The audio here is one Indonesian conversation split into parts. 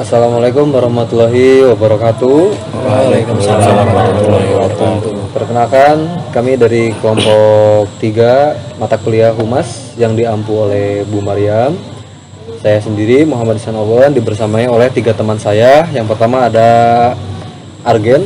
Assalamualaikum warahmatullahi wabarakatuh. Waalaikumsalam warahmatullahi wabarakatuh. Perkenalkan, kami dari kelompok 3 mata kuliah Humas yang diampu oleh Bu Maryam. Saya sendiri Muhammad Ihsan Owen dibersamai oleh 3 teman saya. Yang pertama ada Argen,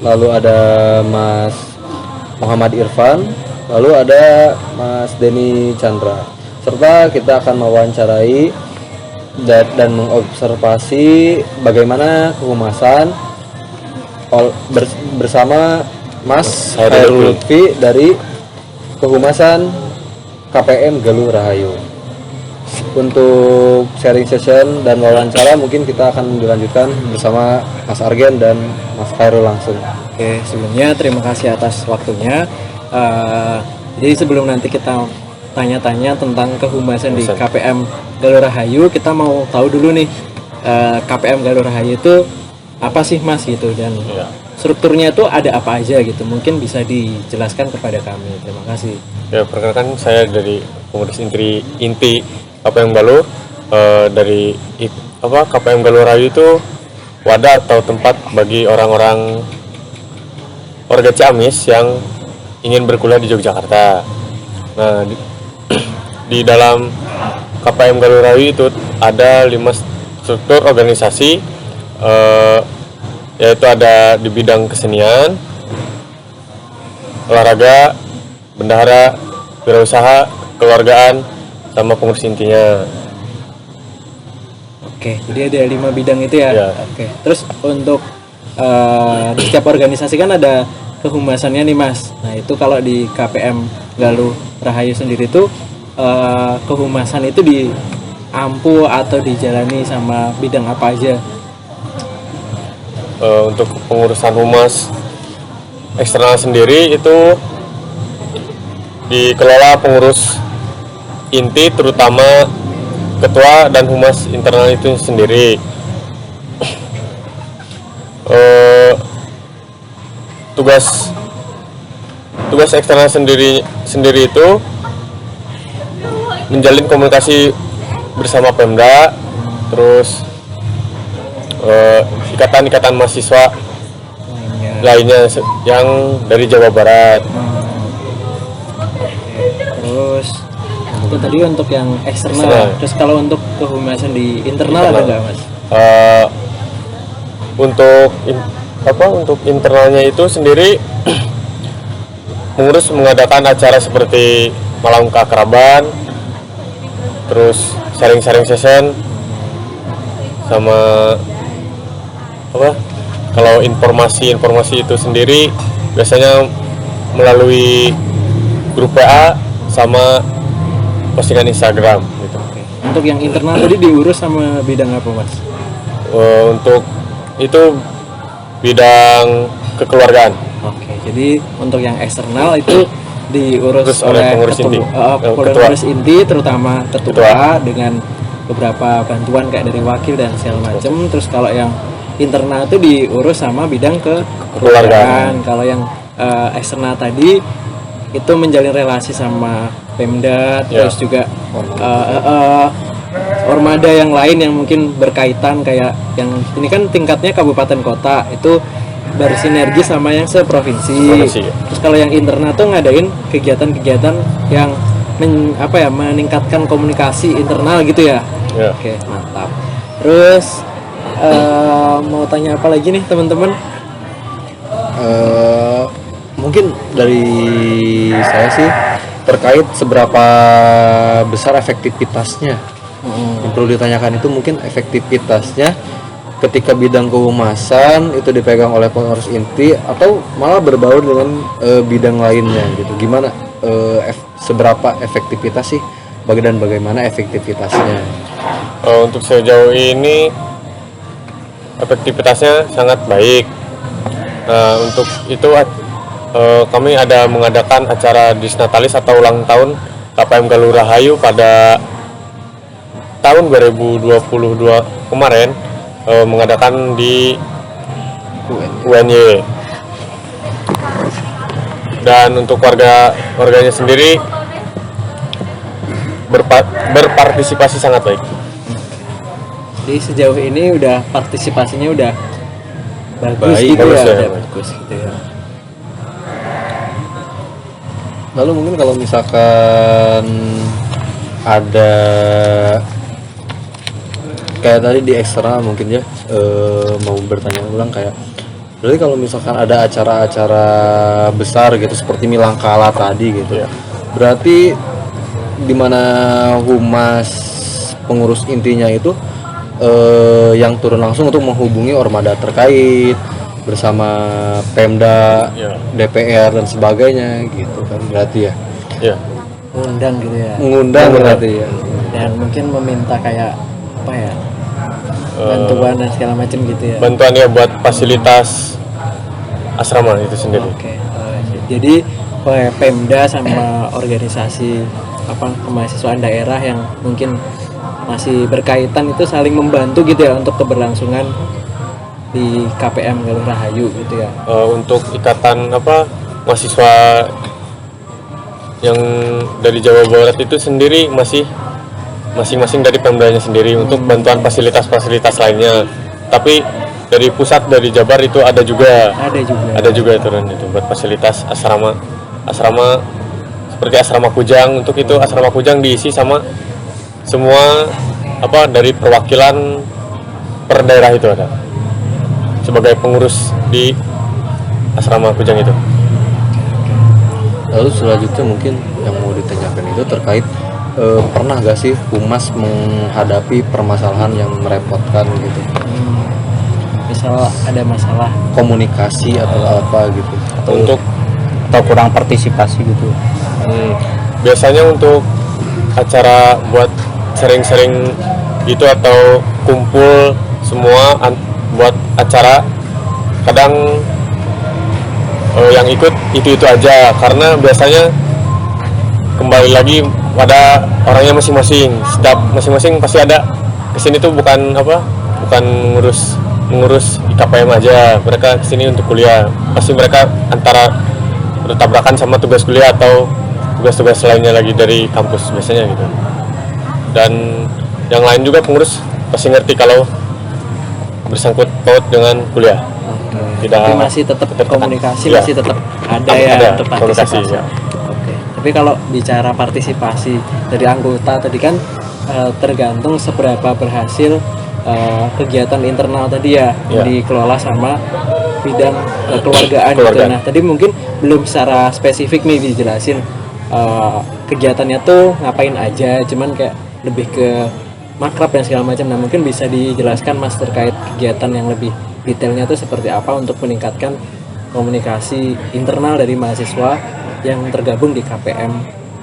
lalu ada Mas Muhammad Irfan, lalu ada Mas Denny Chandra. Serta kita akan mewawancarai dan mengobservasi bagaimana kehumasan bersama Mas Hairul Lutfi dari Kehumasan KPM Galuh Rahayu. Untuk sharing session dan wawancara mungkin kita akan dilanjutkan bersama Mas Argen dan Mas Hairul langsung. Oke, sebelumnya terima kasih atas waktunya. Jadi sebelum nanti kita tanya-tanya tentang kehumasan di KPM Galuh Rahayu, kita mau tahu dulu nih KPM Galuh Rahayu itu apa sih Mas gitu, dan strukturnya itu ada apa aja gitu, mungkin bisa dijelaskan kepada kami. Terima kasih. Ya, perkenalkan saya dari pengurus inti KPM Galuh. Dari KPM Galuh Rahayu itu wadah atau tempat bagi orang-orang warga Ciamis yang ingin berkuliah di Yogyakarta. Nah, di dalam KPM Galuh Rahayu itu ada 5 struktur organisasi, yaitu ada di bidang kesenian, olahraga, bendahara, wirausaha, kekeluargaan, sama pengurus intinya. Oke, jadi ada 5 bidang itu ya. Ya. Oke, terus untuk di setiap organisasi kan ada kehumasannya nih Mas. Nah itu kalau di KPM Galuh Rahayu sendiri itu kehumasan itu diampu atau dijalani sama bidang apa aja? Untuk pengurusan humas eksternal sendiri itu dikelola pengurus inti, terutama ketua dan humas internal itu sendiri. Tugas eksternal sendiri itu menjalin komunikasi bersama Pemda, terus ikatan-ikatan mahasiswa lainnya yang dari Jawa Barat. Terus itu tadi untuk yang eksternal. Terus kalau untuk kehumasan di internal ada nggak Mas? Untuk internalnya itu sendiri mengadakan acara seperti malam keakraban, terus sharing session, sama kalau informasi itu sendiri biasanya melalui grup WA sama postingan Instagram gitu. Untuk yang internal tadi diurus sama bidang apa Mas? Untuk itu bidang kekeluargaan. Oke, jadi untuk yang eksternal itu diurus oleh pengurus inti. Pengurus inti, terutama ketua dengan beberapa bantuan kayak dari wakil dan segala macam. Terus kalau yang internal itu diurus sama bidang kekeluargaan. Kalau yang eksternal tadi itu menjalin relasi sama Pemda, terus juga ormada yang lain yang mungkin berkaitan, kayak yang ini kan tingkatnya kabupaten kota, itu bersinergi sama yang seprovinsi. Terus kalau yang internal tuh ngadain kegiatan-kegiatan yang meningkatkan komunikasi internal gitu ya. Oke, mantap. Terus mau tanya apa lagi nih teman-teman? Mungkin dari saya sih terkait seberapa besar efektivitasnya. Yang perlu ditanyakan itu mungkin efektivitasnya ketika bidang kehumasan itu dipegang oleh pengurus inti atau malah berbaur dengan bidang lainnya gitu. Gimana seberapa efektivitas sih dan bagaimana efektivitasnya? Untuk sejauh ini efektivitasnya sangat baik. Untuk itu kami ada mengadakan acara Disnatalis atau ulang tahun KPM Galuh Rahayu pada tahun 2022 kemarin, mengadakan di UNY. Dan untuk warganya sendiri berpartisipasi sangat baik. Jadi sejauh ini udah partisipasinya udah bagus Baik, gitu bagus ya, ya. udah bagus gitu ya. Lalu mungkin kalau misalkan ada kayak tadi di eksternal mungkin ya, mau bertanya ulang kayak, berarti kalau misalkan ada acara-acara besar gitu seperti Milangkala tadi gitu, berarti di mana humas pengurus intinya itu yang turun langsung untuk menghubungi ormada terkait bersama Pemda, Ya. DPR dan sebagainya gitu kan, berarti ya Ya. Undang gitu ya. mengundang berarti ya. Dan mungkin meminta kayak apa ya? Bantuan dan segala macam gitu ya. Bantuan ya buat fasilitas asrama itu sendiri. Oke. Jadi Pemda sama organisasi apa kemahasiswaan daerah yang mungkin masih berkaitan itu saling membantu gitu ya untuk keberlangsungan di KPM Galuh Rahayu gitu ya. Untuk ikatan mahasiswa yang dari Jawa Barat itu sendiri masih masing-masing dari Pemdanya sendiri untuk bantuan fasilitas-fasilitas lainnya. Tapi dari pusat, dari Jabar itu ada juga itu Ren, itu buat fasilitas asrama seperti asrama Kujang. Untuk itu asrama Kujang diisi sama semua dari perwakilan per daerah itu ada sebagai pengurus di asrama Kujang itu. Lalu selanjutnya mungkin yang mau ditanyakan itu terkait pernah gak sih humas menghadapi permasalahan yang merepotkan gitu, Misal ada masalah komunikasi atau apa gitu, atau kurang partisipasi gitu. Biasanya untuk acara buat sering-sering gitu atau kumpul semua buat acara, kadang yang ikut itu aja, karena biasanya kembali lagi pada orangnya masing-masing. Setiap masing-masing pasti ada kesini tuh bukan mengurus IKPM aja, mereka kesini untuk kuliah. Pasti mereka antara bertabrakan sama tugas kuliah atau tugas-tugas lainnya lagi dari kampus biasanya gitu. Dan yang lain juga pengurus pasti ngerti kalau bersangkut paut dengan kuliah. tapi masih tetap komunikasi ya. masih tetap ada untuk komunikasi partisipasi. ya. Oke. Tapi kalau bicara partisipasi dari anggota tadi kan tergantung seberapa berhasil kegiatan internal tadi ya yang dikelola sama bidang kekeluargaan gitu. Nah tadi mungkin belum secara spesifik nih dijelasin kegiatannya tuh ngapain aja, cuman kayak lebih ke makrab dan segala macam. Nah mungkin bisa dijelaskan Mas terkait kegiatan yang lebih detailnya tuh seperti apa untuk meningkatkan komunikasi internal dari mahasiswa yang tergabung di KPM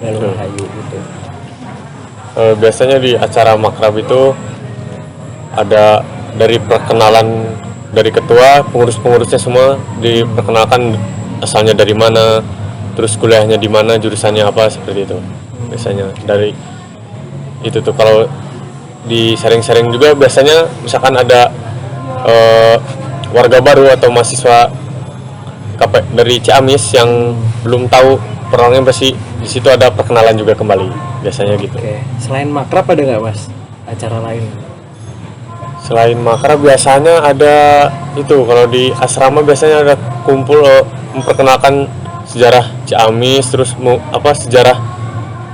Galuh Rahayu gitu. Biasanya di acara makrab itu ada dari perkenalan dari ketua, pengurus-pengurusnya semua diperkenalkan asalnya dari mana, terus kuliahnya di mana, jurusannya apa, seperti itu. Biasanya dari itu tuh. Kalau di sharing-sharing juga biasanya misalkan ada warga baru atau mahasiswa dari Ciamis yang belum tahu orangnya, pasti di situ ada perkenalan juga kembali biasanya gitu. Oke. Selain makrab ada nggak Mas acara lain? Selain makrab biasanya ada itu, kalau di asrama biasanya ada kumpul memperkenalkan sejarah Ciamis, terus sejarah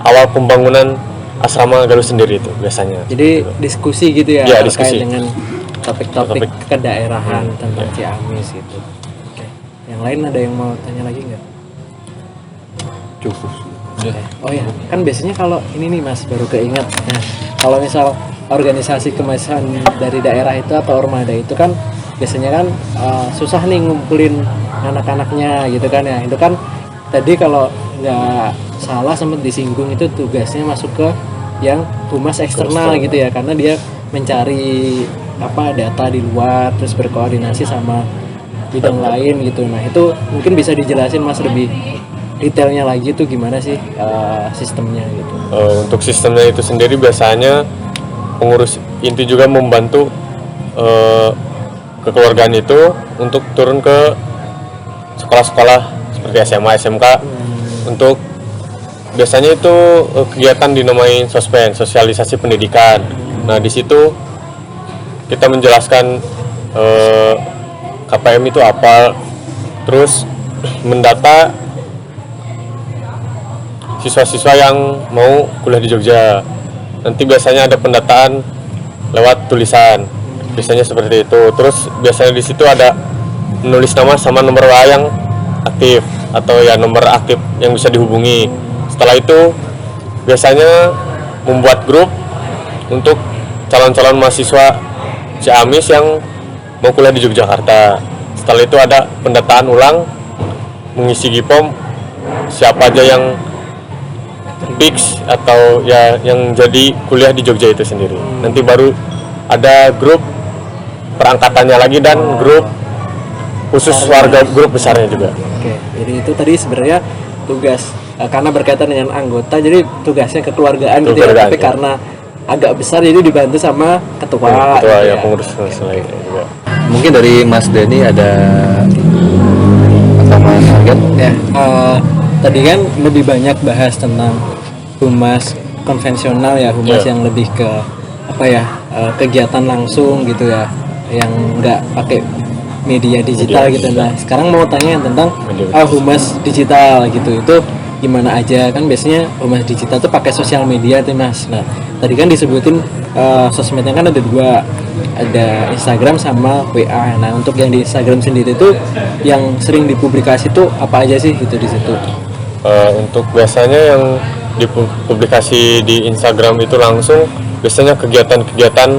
awal pembangunan asrama Galuh sendiri itu biasanya. Jadi diskusi gitu ya, Ya, terkait diskusi. dengan topik-topik kedaerahan tentang Ciamis gitu. Oke. Yang lain ada yang mau tanya lagi nggak? Cukup. Oke. Oh ya, kan biasanya kalau ini nih Mas baru keinget. Nah, kalau misal organisasi kemahasiswaan dari daerah itu atau ormada itu kan biasanya kan susah nih ngumpulin anak-anaknya gitu kan ya. Itu kan tadi kalau nggak salah sempat disinggung itu tugasnya masuk ke yang humas eksternal gitu ya, karena dia mencari data di luar terus berkoordinasi sama bidang lain gitu. Nah itu mungkin bisa dijelasin Mas lebih detailnya lagi tuh gimana sih sistemnya gitu. Untuk sistemnya itu sendiri biasanya pengurus inti juga membantu kekeluargaan itu untuk turun ke sekolah-sekolah seperti SMA, SMK untuk biasanya itu kegiatan dinamain sospen, sosialisasi pendidikan. Nah di situ kita menjelaskan KPM itu apa, terus mendata siswa-siswa yang mau kuliah di Jogja. Nanti biasanya ada pendataan lewat tulisan, biasanya seperti itu. Terus biasanya di situ ada menulis nama sama nomor WA yang aktif atau ya nomor aktif yang bisa dihubungi. Setelah itu biasanya membuat grup untuk calon-calon mahasiswa Ciamis yang mau kuliah di Yogyakarta. Setelah itu ada pendataan ulang, mengisi GPOM siapa aja yang fix atau ya yang jadi kuliah di Jogja itu sendiri. Nanti baru ada grup perangkatannya lagi dan grup khusus warga, grup besarnya juga. Oke, jadi itu tadi sebenarnya tugas karena berkaitan dengan anggota, jadi tugasnya kekeluargaan gitu ya. Tapi karena agak besar jadi dibantu sama ketua. Ketua gitu ya, pengurus lain juga. Mungkin dari Mas Denny ada atau Mas Argen? Ya, tadi kan lebih banyak bahas tentang humas konvensional ya, humas yang lebih ke apa ya, kegiatan langsung gitu ya, yang nggak pakai media digital gitu. Nah, sekarang mau tanya tentang humas digital gitu, itu gimana aja? Kan biasanya humas digital tuh pakai sosial media tuh Mas. Nah, tadi kan disebutin sosmednya kan ada dua, ada Instagram sama WA. Nah, untuk yang di Instagram sendiri tuh yang sering dipublikasi tuh apa aja sih gitu di situ? Untuk biasanya yang dipublikasi di Instagram itu langsung biasanya kegiatan-kegiatan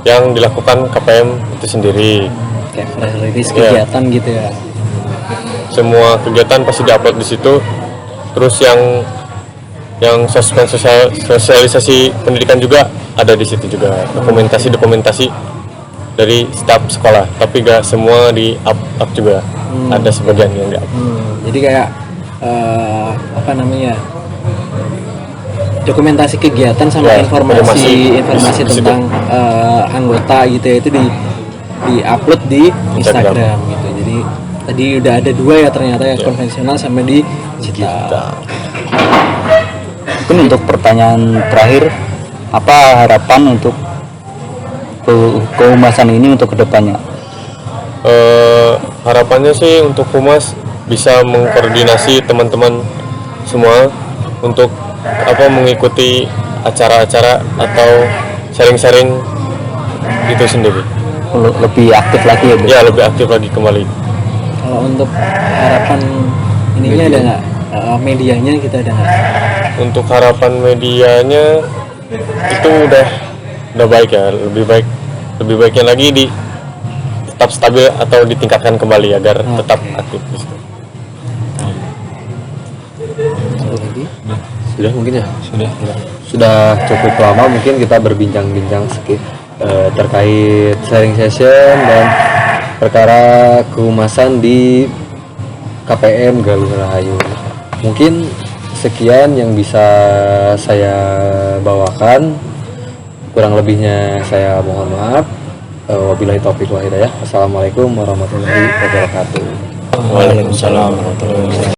yang dilakukan KPM itu sendiri. Kayak press release kegiatan gitu ya. Semua kegiatan pasti diupload di situ. Terus yang sosialisasi pendidikan juga ada di situ juga. Dokumentasi dari staf sekolah, tapi gak semua di up juga. Ada sebagian yang di up. Jadi kayak apa namanya, dokumentasi kegiatan sama informasi tentang anggota gitu ya, itu di upload di Instagram gitu. Jadi tadi udah ada dua ya ternyata ya, konvensional sama di digital. Mungkin untuk pertanyaan terakhir, apa harapan untuk kehumasan ini untuk kedepannya? Harapannya sih untuk humas bisa mengkoordinasi teman-teman semua untuk mengikuti acara-acara atau sharing-sharing itu sendiri. Lebih aktif lagi ya, Bu? Ya, lebih aktif lagi kembali. Kalau untuk harapan ininya ada nggak, medianya kita ada nggak? Untuk harapan medianya itu udah baik ya, lebih baiknya lagi tetap stabil atau ditingkatkan kembali agar tetap aktif di situ. Sudah mungkin ya? Sudah cukup lama mungkin kita berbincang-bincang terkait sharing session dan perkara kehumasan di KPM Galuh Rahayu. Mungkin sekian yang bisa saya bawakan, kurang lebihnya saya mohon maaf. Wabillahi taufiq wal hidayah. Assalamualaikum warahmatullahi wabarakatuh. Waalaikumsalam warahmatullahi wabarakatuh.